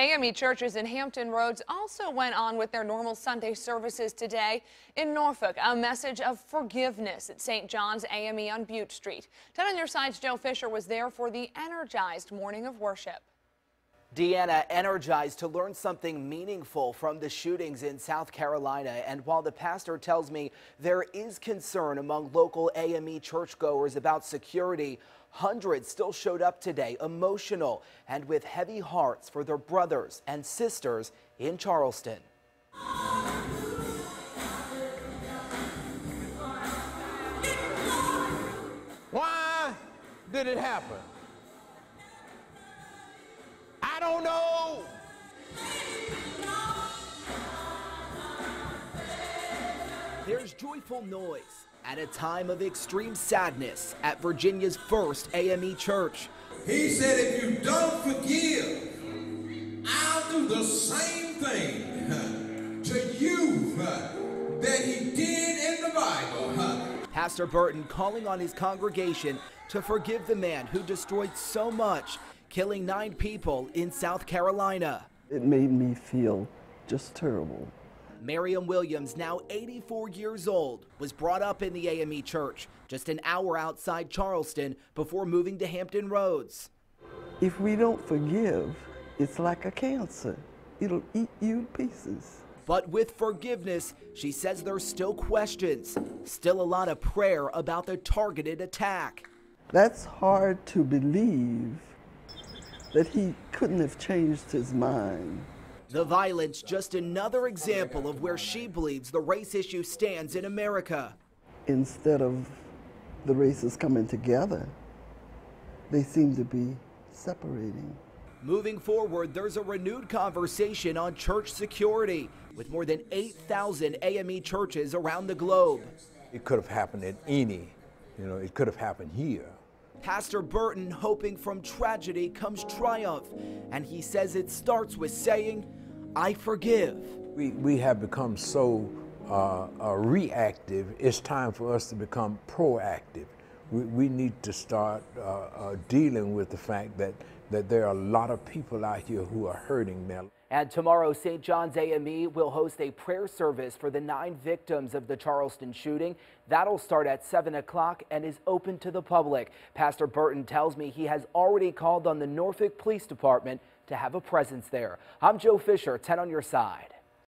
AME churches in Hampton Roads also went on with their normal Sunday services today. In Norfolk, a message of forgiveness at St. John's AME on Butte Street. 10 on your side's Joe Fisher was there for the energized morning of worship. Deanna energized to learn something meaningful from the shootings in South Carolina. And while the pastor tells me there is concern among local AME churchgoers about security, hundreds still showed up today emotional and with heavy hearts for their brothers and sisters in Charleston. Why did it happen? I don't know. There's joyful noise at a time of extreme sadness at Virginia's first AME church. He said, if you don't forgive, I'll do the same thing to you that he did in the Bible. Pastor Burton calling on his congregation to forgive the man who destroyed so much, killing 9 people in South Carolina. It made me feel just terrible. Miriam Williams, now 84 years old, was brought up in the AME church just an hour outside Charleston before moving to Hampton Roads. If we don't forgive, it's like a cancer. It'll eat you to pieces. But with forgiveness, she says there's still questions, still a lot of prayer about the targeted attack. That's hard to believe that he couldn't have changed his mind. The violence just another example of where she believes the race issue stands in America. Instead of the races coming together, they seem to be separating. Moving forward, there's a renewed conversation on church security with more than 8,000 AME churches around the globe. It could have happened at it could have happened here. Pastor Burton hoping from tragedy comes triumph, and he says it starts with saying, I forgive. We have become so reactive. It's time for us to become proactive. We need to start dealing with the fact that there are a lot of people out here who are hurting now. And tomorrow, St. John's AME will host a prayer service for the 9 victims of the Charleston shooting. That'll start at 7 o'clock and is open to the public. Pastor Burton tells me he has already called on the Norfolk Police Department to have a presence there. I'm Joe Fisher, 10 on your side.